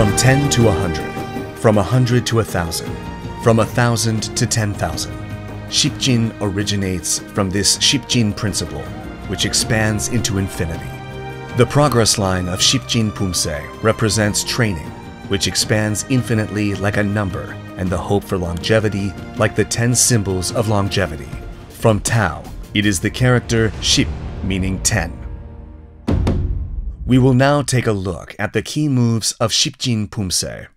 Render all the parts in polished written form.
From 10 to 100, from 100 to 1,000, from 1,000 to 10,000. Sipjin originates from this Sipjin principle, which expands into infinity. The progress line of Sipjin POOMSAE represents training, which expands infinitely like a number, and the hope for longevity like the 10 symbols of longevity. From Tao, it is the character Sip, meaning 10. We will now take a look at the key moves of Sipjin POOMSAE.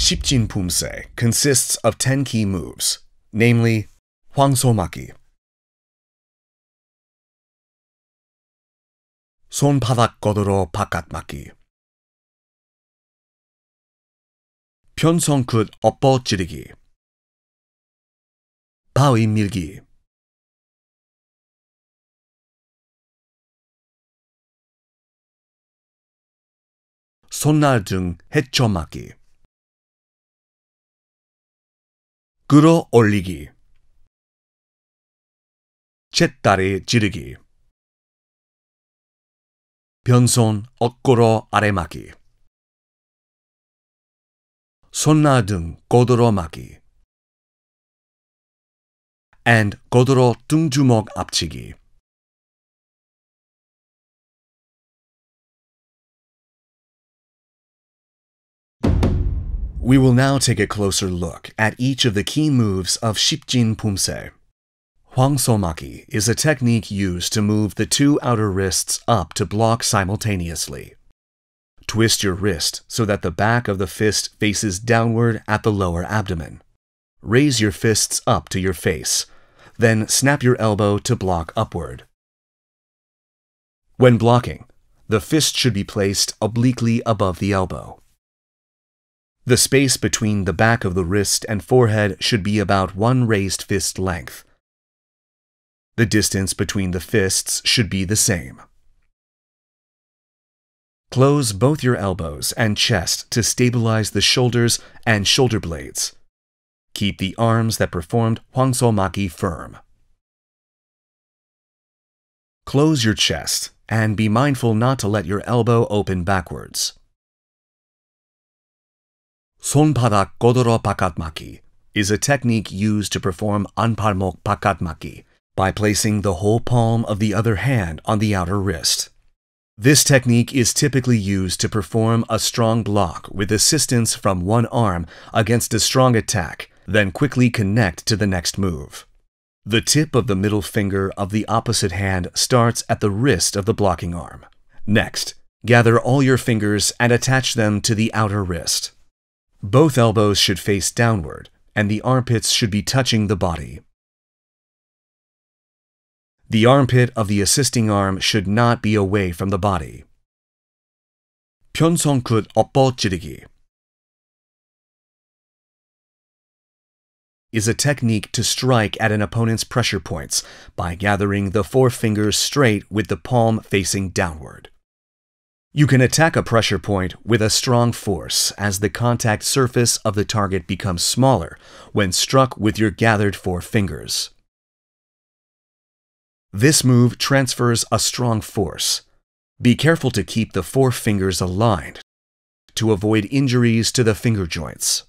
Sipjin POOMSAE consists of 10 key moves, namely 황소막이, 손바닥god으로 바깥막기, 편성끝 엎어지르기, 바위 밀기, 손날 등 헤쳐막기, 끌어올리기, 잿다리 지르기, 변손 어꼬로 아래막기, 손나 등 고도로 막기, and 고도로 등주먹 앞치기. We will now take a closer look at each of the key moves of Sipjin POOMSAE. 황소막이 is a technique used to move the two outer wrists up to block simultaneously. Twist your wrist so that the back of the fist faces downward at the lower abdomen. Raise your fists up to your face, then snap your elbow to block upward. When blocking, the fist should be placed obliquely above the elbow. The space between the back of the wrist and forehead should be about one raised fist length. The distance between the fists should be the same. Close both your elbows and chest to stabilize the shoulders and shoulder blades. Keep the arms that performed 황소막이 firm. Close your chest and be mindful not to let your elbow open backwards. 손바닥god으로 바깥막기 is a technique used to perform 안팔목 바깥막기 by placing the whole palm of the other hand on the outer wrist. This technique is typically used to perform a strong block with assistance from one arm against a strong attack, then quickly connect to the next move. The tip of the middle finger of the opposite hand starts at the wrist of the blocking arm. Next, gather all your fingers and attach them to the outer wrist. Both elbows should face downward, and the armpits should be touching the body. The armpit of the assisting arm should not be away from the body. 편성끝 엎어지르기 is a technique to strike at an opponent's pressure points by gathering the four fingers straight with the palm facing downward. You can attack a pressure point with a strong force as the contact surface of the target becomes smaller when struck with your gathered four fingers. This move transfers a strong force. Be careful to keep the four fingers aligned to avoid injuries to the finger joints.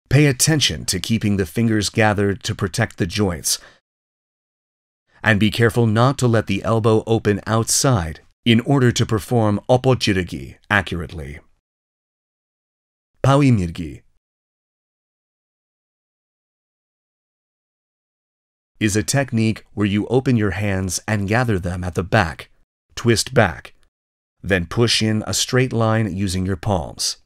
Pay attention to keeping the fingers gathered to protect the joints, and be careful not to let the elbow open outside in order to perform 엎어지르기 accurately. 바위 밀기 is a technique where you open your hands and gather them at the back, twist back, then push in a straight line using your palms.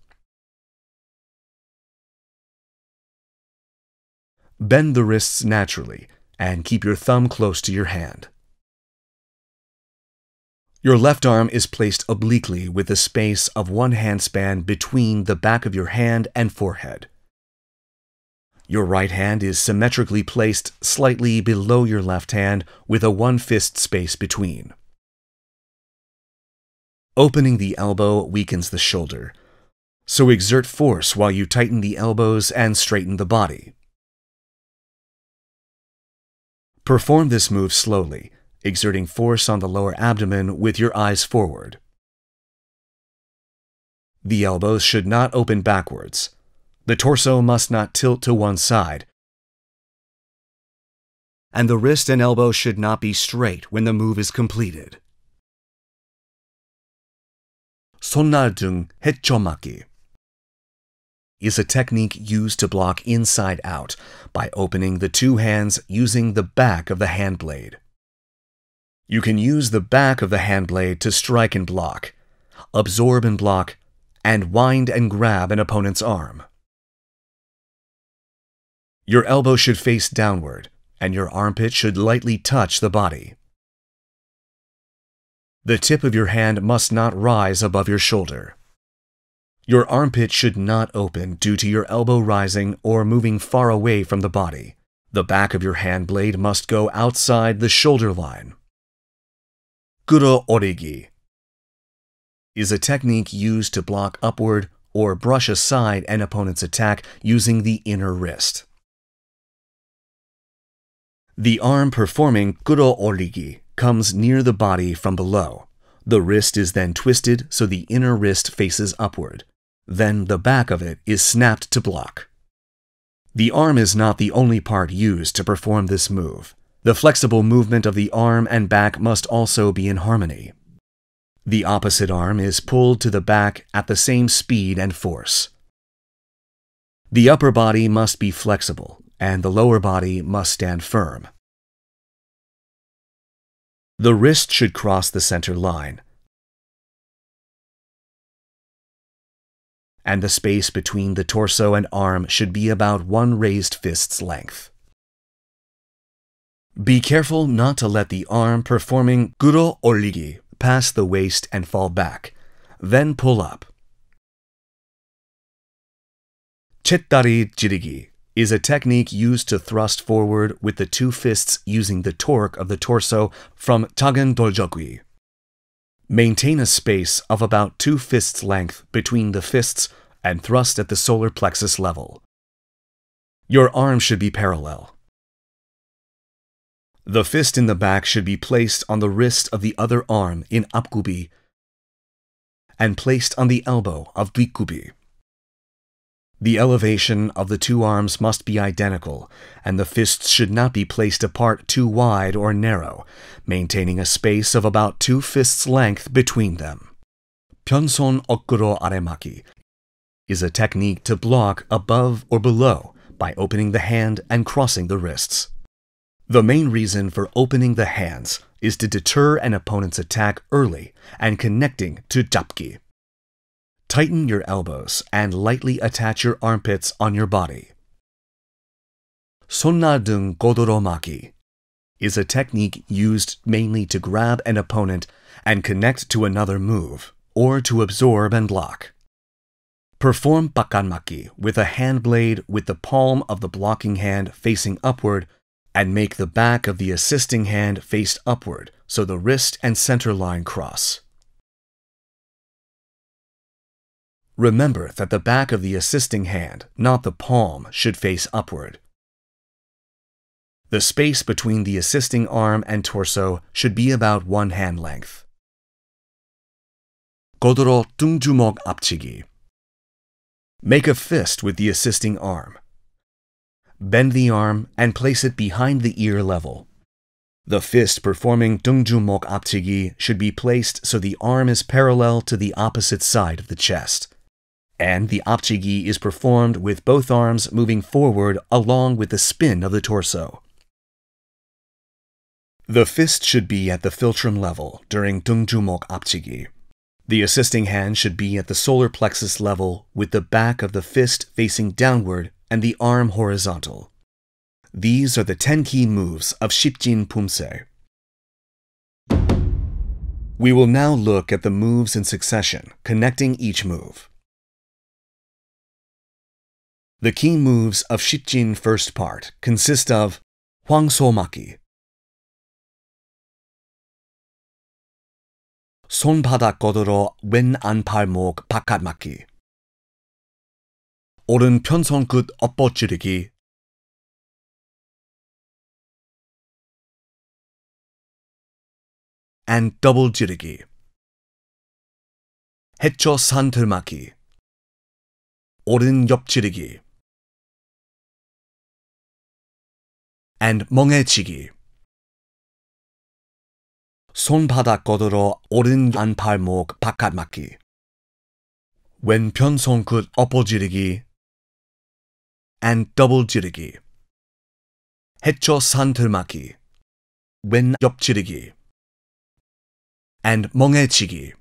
Bend the wrists naturally and keep your thumb close to your hand. Your left arm is placed obliquely with a space of one handspan between the back of your hand and forehead. Your right hand is symmetrically placed slightly below your left hand with a one-fist space between. Opening the elbow weakens the shoulder, so exert force while you tighten the elbows and straighten the body. Perform this move slowly, exerting force on the lower abdomen with your eyes forward. The elbows should not open backwards. The torso must not tilt to one side, and the wrist and elbow should not be straight when the move is completed. 손날등 헤쳐맞기 is a technique used to block inside out by opening the two hands using the back of the hand blade. You can use the back of the hand blade to strike and block, absorb and block, and wind and grab an opponent's arm. Your elbow should face downward, and your armpit should lightly touch the body. The tip of your hand must not rise above your shoulder. Your armpit should not open due to your elbow rising or moving far away from the body. The back of your hand blade must go outside the shoulder line. 끌어올리기 is a technique used to block upward or brush aside an opponent's attack using the inner wrist. The arm performing 끌어올리기 comes near the body from below. The wrist is then twisted so the inner wrist faces upward. Then the back of it is snapped to block. The arm is not the only part used to perform this move. The flexible movement of the arm and back must also be in harmony. The opposite arm is pulled to the back at the same speed and force. The upper body must be flexible, and the lower body must stand firm. The wrist should cross the center line, and the space between the torso and arm should be about one raised fist's length. Be careful not to let the arm performing 끌어올리기 pass the waist and fall back, then pull up. 쳇다리 찌르기 is a technique used to thrust forward with the two fists using the torque of the torso from 작은 돌적이. Maintain a space of about 2 fists length between the fists and thrust at the solar plexus level. Your arms should be parallel. The fist in the back should be placed on the wrist of the other arm in 앞굽이 and placed on the elbow of 뒷굽이. The elevation of the two arms must be identical, and the fists should not be placed apart too wide or narrow, maintaining a space of about 2 fists length between them. 편손 어깨로 아래막기 is a technique to block above or below by opening the hand and crossing the wrists. The main reason for opening the hands is to deter an opponent's attack early and connecting to 잡기. Tighten your elbows and lightly attach your armpits on your body. Sonnadung godoromaki is a technique used mainly to grab an opponent and connect to another move, or to absorb and block. Perform bakanmaki with a hand blade with the palm of the blocking hand facing upward and make the back of the assisting hand face upward so the wrist and center line cross. Remember that the back of the assisting hand, not the palm, should face upward. The space between the assisting arm and torso should be about 1 hand length. Godoro 뚱주먹 앞치기. Make a fist with the assisting arm. Bend the arm and place it behind the ear level. The fist performing 뚱주먹 앞치기 should be placed so the arm is parallel to the opposite side of the chest. And the 앞치기 is performed with both arms moving forward along with the spin of the torso. The fist should be at the philtrum level during 뚱주먹 앞치기. The assisting hand should be at the solar plexus level with the back of the fist facing downward and the arm horizontal. These are the 10 key moves of Sipjin POOMSAE. We will now look at the moves in succession, connecting each move. The key moves of Sipjin first part consist of 황소막기, 손바닥 걷으러 왼 안팔목 바깥막기, 오른 편손끝 엎어지르기, and double 지르기, 해초 산틀막기, 오른 옆지르기, and 멍해치기. 손바닥 걷으러 오른 안팔목 바깥막기, 왼편 손끝 엎어지르기, and double 지르기, 해초 산틀막기, 왼 옆지르기, and 멍해치기.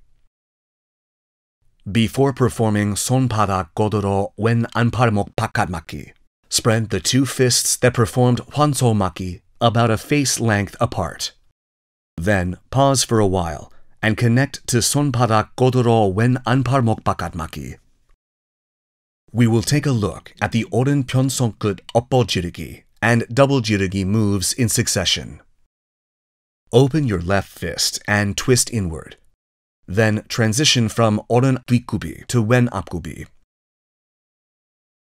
Before performing 손바닥 걷으러 왼 안팔목 바깥막기, spread the 2 fists that performed 황소막기 about a face length apart. Then pause for a while and connect to 손바닥 걷으러 왼 안팔목 바깥막기. We will take a look at the 오른 편손끝 엎어지르기 and double 지르기 moves in succession. Open your left fist and twist inward. Then transition from 오른 뒷굽이 to 왼 앞굽이.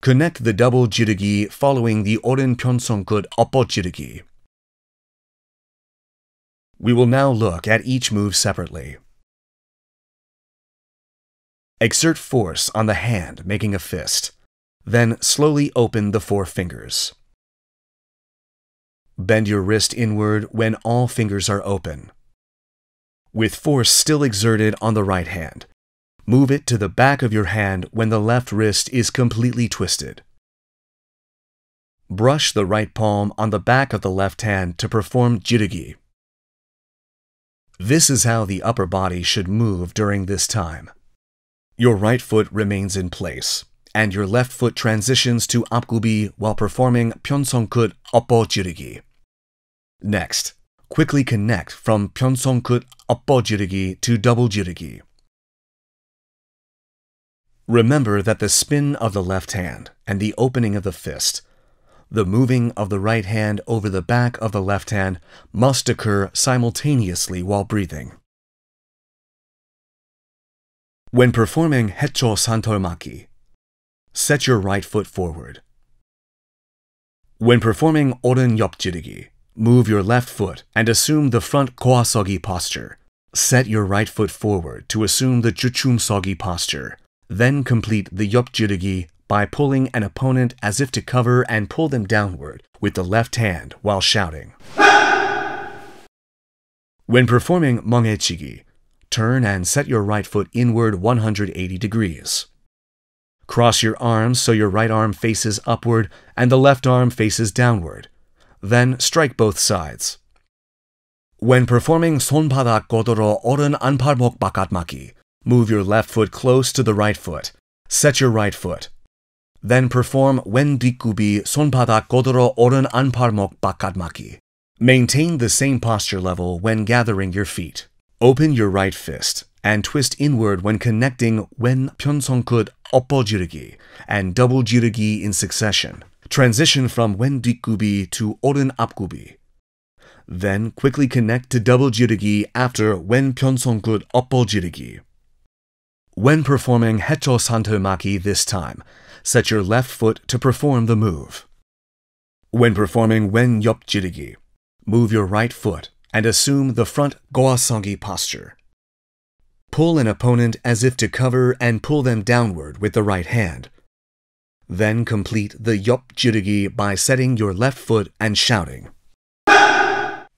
Connect the double 지르기 following the 오른 편손끝 엎어지르기. We will now look at each move separately. Exert force on the hand, making a fist. Then slowly open the 4 fingers. Bend your wrist inward when all fingers are open. With force still exerted on the right hand, move it to the back of your hand when the left wrist is completely twisted. Brush the right palm on the back of the left hand to perform jirugi. This is how the upper body should move during this time. Your right foot remains in place, and your left foot transitions to 앞굽이 while performing 편손끝 엎어지르기. Next, quickly connect from 편손끝 엎어지르기 to double 지르기. Remember that the spin of the left hand and the opening of the fist, the moving of the right hand over the back of the left hand, must occur simultaneously while breathing. When performing 해초 산털막기, set your right foot forward. When performing 오른 옆지르기, move your left foot and assume the front 고아서기 posture. Set your right foot forward to assume the 주춤서기 posture. Then complete the 옆지르기 by pulling an opponent as if to cover and pull them downward with the left hand while shouting. When performing 멍해치기, turn and set your right foot inward 180 degrees. Cross your arms so your right arm faces upward and the left arm faces downward. Then strike both sides. When performing 손바닥 걷으러 오른 안팔목 바깥막기, Move your left foot close to the right foot. Set your right foot. Then perform 왼 뒷굽이 손바닥 godoro 오른 안팔목 바깥맞기. Maintain the same posture level when gathering your feet. Open your right fist and twist inward when connecting 왼 편손끝 엎어지르기 and double 지르기 in succession. Transition from 왼 뒷굽이 to 오른 앞굽이. Then quickly connect to double 지르기 after 왼 편손끝 엎어지르기. When performing hecho santomaki this time, set your left foot to perform the move. When performing 왼 옆지르기, move your right foot and assume the front goasogi posture. Pull an opponent as if to cover and pull them downward with the right hand. Then complete the 옆지르기 by setting your left foot and shouting.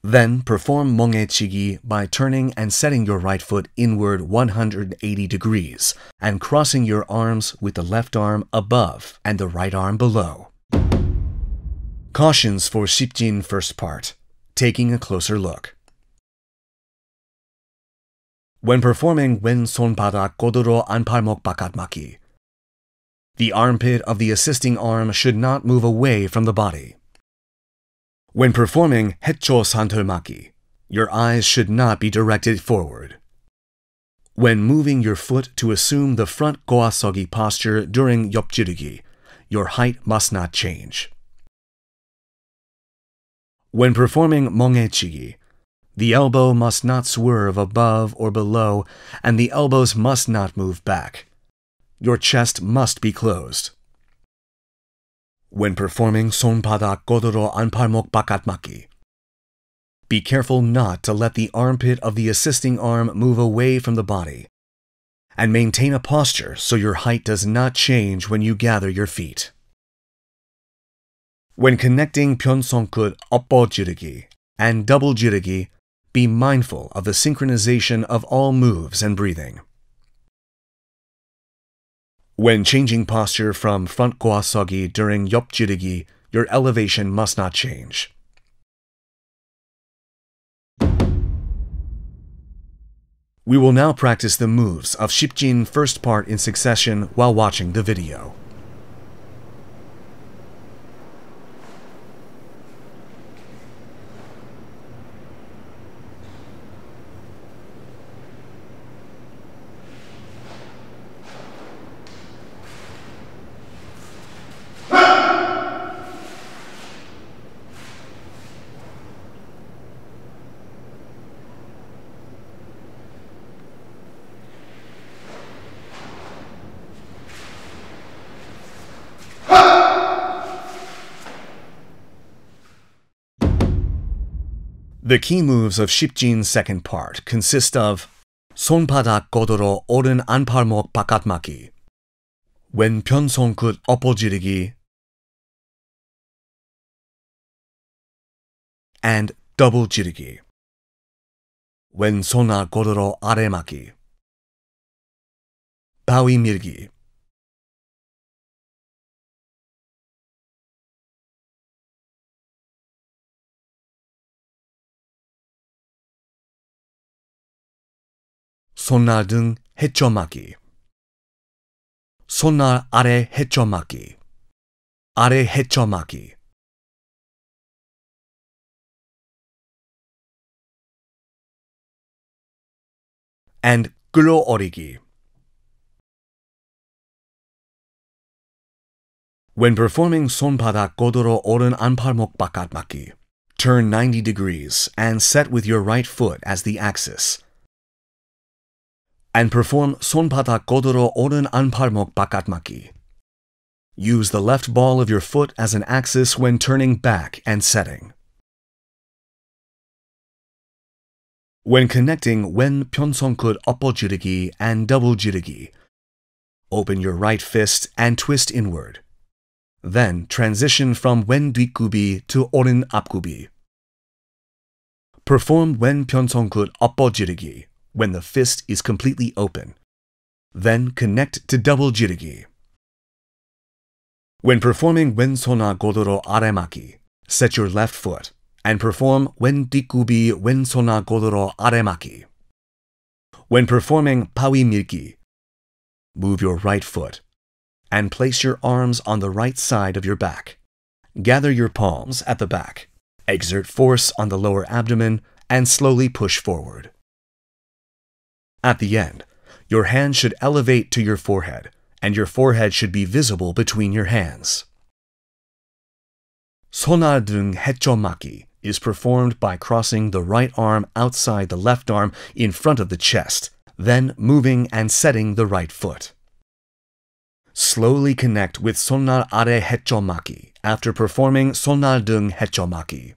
Then perform 멍해치기 by turning and setting your right foot inward 180 degrees and crossing your arms with the left arm above and the right arm below. Cautions for Sipjin first part. Taking a closer look. When performing 왼 손바닥 godoro 안팔목 바깥맞기, the armpit of the assisting arm should not move away from the body. When performing hecho santomaki, your eyes should not be directed forward. When moving your foot to assume the front goasogi posture during 옆지르기, your height must not change. When performing 멍해치기, the elbow must not swerve above or below, and the elbows must not move back. Your chest must be closed. When performing 손바닥 godoro 안팔목 바깥맞기, be careful not to let the armpit of the assisting arm move away from the body, and maintain a posture so your height does not change when you gather your feet. When connecting 편손끝 엎어지르기 and double 지르기, be mindful of the synchronization of all moves and breathing. When changing posture from front goasogi during 옆지르기, your elevation must not change. We will now practice the moves of Sipjin first part in succession while watching the video. The key moves of Sipjin's second part consist of 손바닥 godoro 오른 안팔목 바깥맞기, 왼 편손끝 엎어지르기, and double 지르기, 왼 손아 godoro 아래맞기, 바위 밀기. 손날 등 헤쳐맞기, 손날 아래 헤쳐맞기, 아래 헤쳐맞기, and 끌어올리기. When performing 손바닥 godoro 오른 안팔목 바깥맞기, turn 90 degrees and set with your right foot as the axis. And perform 손바닥 godoro 오른 안팔목 바깥맞기. Use the left ball of your foot as an axis when turning back and setting. When connecting 왼 편손끝 엎어지르기 and double 지르기, open your right fist and twist inward. Then transition from 왼 뒷굽이 to 오른 앞굽이. Perform 왼 편손끝 엎어지르기 when the fist is completely open. Then connect to double 지르기. When performing 왼손아 godoro 아래맞기, set your left foot and perform 왼 뒷굽이 왼손아 godoro 아래맞기. When performing 파위밀기, move your right foot and place your arms on the right side of your back. Gather your palms at the back. Exert force on the lower abdomen and slowly push forward. At the end, your hand should elevate to your forehead, and your forehead should be visible between your hands. 손을 든 해초막기 is performed by crossing the right arm outside the left arm in front of the chest, then moving and setting the right foot. Slowly connect with 손날 아래 해초막기 after performing 손날 등 해초막기.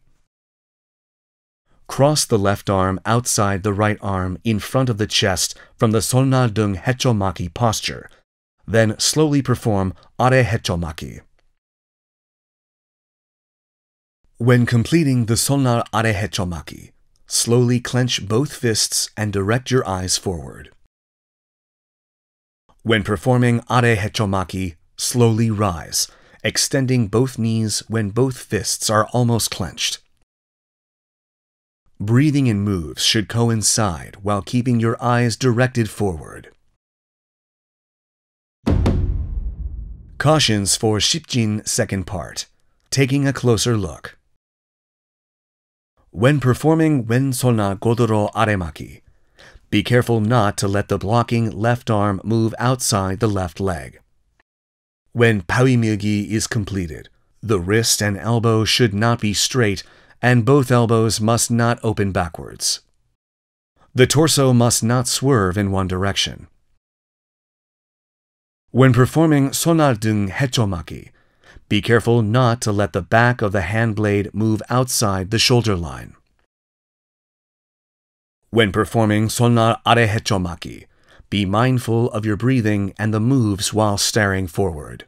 Cross the left arm outside the right arm in front of the chest from the 손날 등 해초막기 posture, then slowly perform 아래 해초막기. When completing the 손날 아래 해초막기, slowly clench both fists and direct your eyes forward. When performing 아래 해초막기, slowly rise, extending both knees when both fists are almost clenched. Breathing in moves should coincide while keeping your eyes directed forward. Cautions for Sipjin second part. Taking a closer look. When performing 왼손을 고도로 아래막기, be careful not to let the blocking left arm move outside the left leg. When 파위밀기 is completed, the wrist and elbow should not be straight, and both elbows must not open backwards. The torso must not swerve in one direction. When performing 손날 등 해초막기, be careful not to let the back of the hand blade move outside the shoulder line. When performing 손날 아래 해초막기, be mindful of your breathing and the moves while staring forward.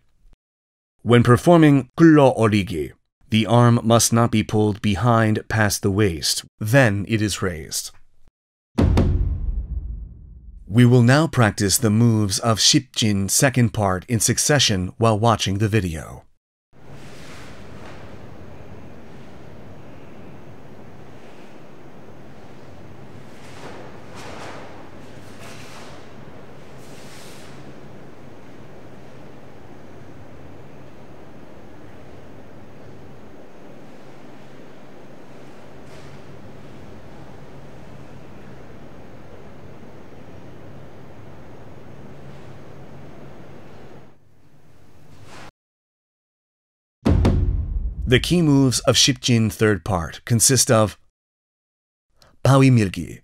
When performing 끌어올리기, the arm must not be pulled behind past the waist, then it is raised. We will now practice the moves of Sipjin second part in succession while watching the video. The key moves of Sipjin third part consist of 파위밀기,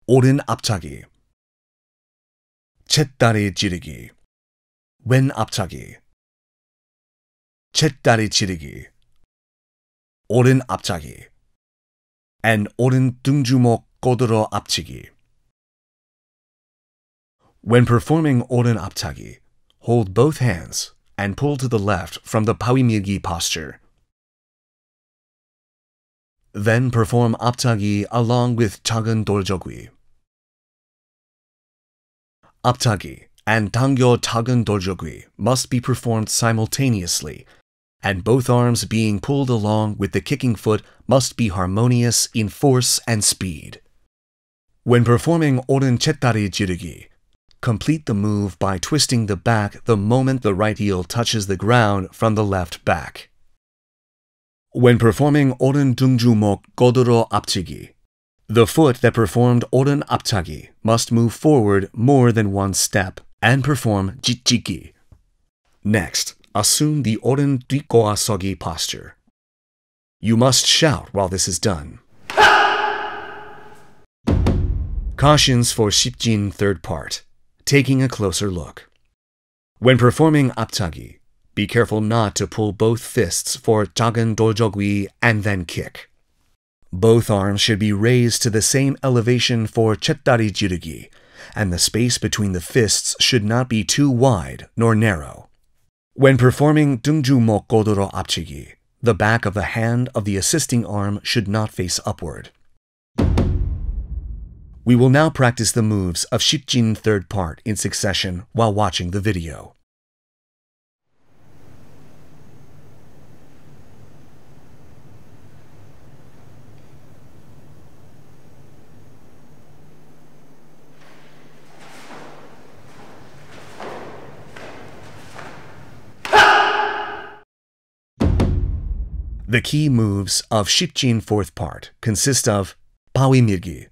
오른 앞차기, 쳇다리 지르기, 왼 앞차기, 쳇다리 지르기, 오른 앞차기, and 오른 등주먹 고도로 앞치기. When performing 오른 앞차기, hold both hands and pull to the left from the 파위밀기 posture. Then perform 앞차기 along with 작은 돌저귀. 앞차기 and 당겨 작은 돌저귀 must be performed simultaneously, and both arms being pulled along with the kicking foot must be harmonious in force and speed. When performing 오른 쳇다리 지르기, complete the move by twisting the back the moment the right heel touches the ground from the left back. When performing 오른 등주먹 고도로 앞치기, the foot that performed 오른 앞차기 must move forward more than one step and perform 찢기기. Next, assume the 오른 뒷고아서기 posture. You must shout while this is done. Cautions for Sipjin third part. Taking a closer look. When performing 앞차기, be careful not to pull both fists for 작은 돌저귀 and then kick. Both arms should be raised to the same elevation for 쳇다리 지르기, and the space between the fists should not be too wide nor narrow. When performing 등주먹 고도로 앞치기, the back of the hand of the assisting arm should not face upward. We will now practice the moves of Sipjin third part in succession while watching the video. The key moves of Sipjin fourth part consist of 바위 밀기,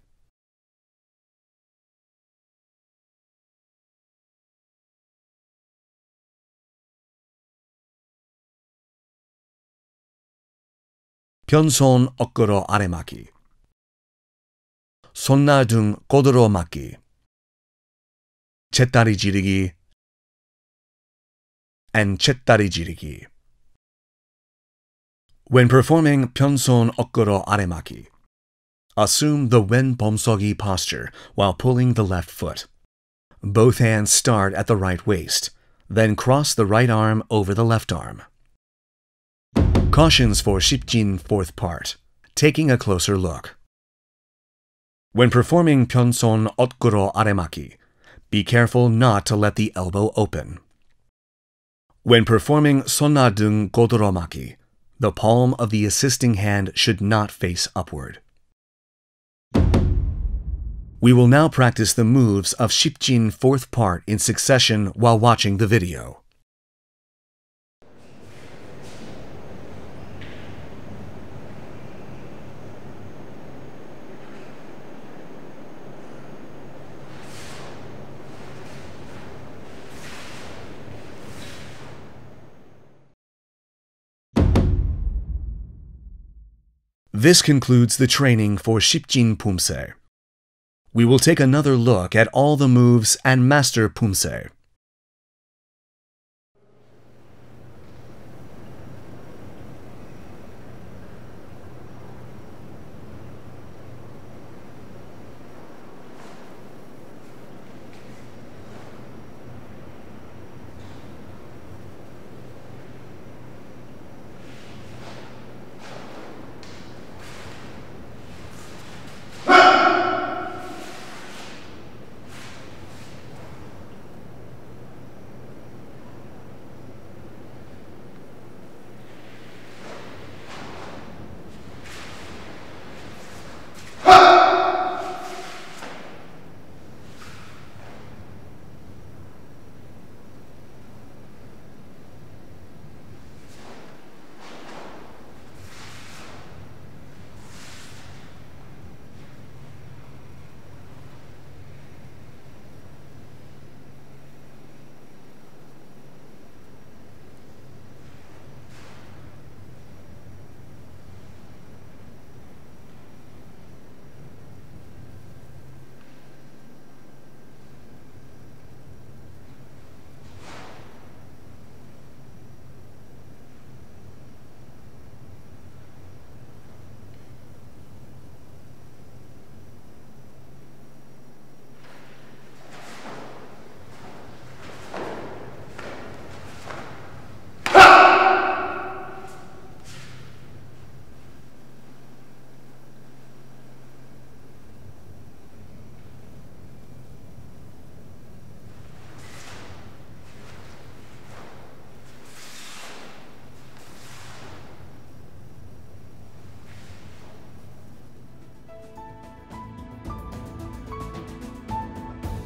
변손 어깨로 아래막기, 손날 등 고도로 막기, 잿다리 지르기, and 잿다리 지르기. When performing 변손 어깨로 아래막기, assume the wen POOMSAE posture while pulling the left foot. Both hands start at the right waist, then cross the right arm over the left arm. Cautions for Sipjin fourth part. Taking a closer look. When performing 변손 어깨로 아래막기, be careful not to let the elbow open. When performing 손날 등 고도로 막기, the palm of the assisting hand should not face upward. We will now practice the moves of Sipjin fourth part in succession while watching the video. This concludes the training for Sipjin POOMSAE. We will take another look at all the moves and master POOMSAE.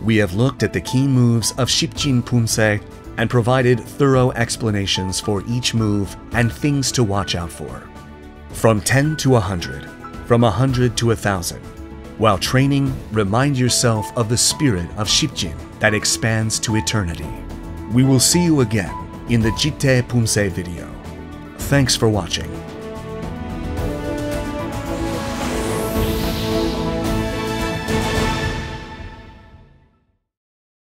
We have looked at the key moves of Sipjin POOMSAE and provided thorough explanations for each move and things to watch out for. From 10 to 100, from 100 to 1,000. While training, remind yourself of the spirit of Sipjin that expands to eternity. We will see you again in the Jite POOMSAE video. Thanks for watching.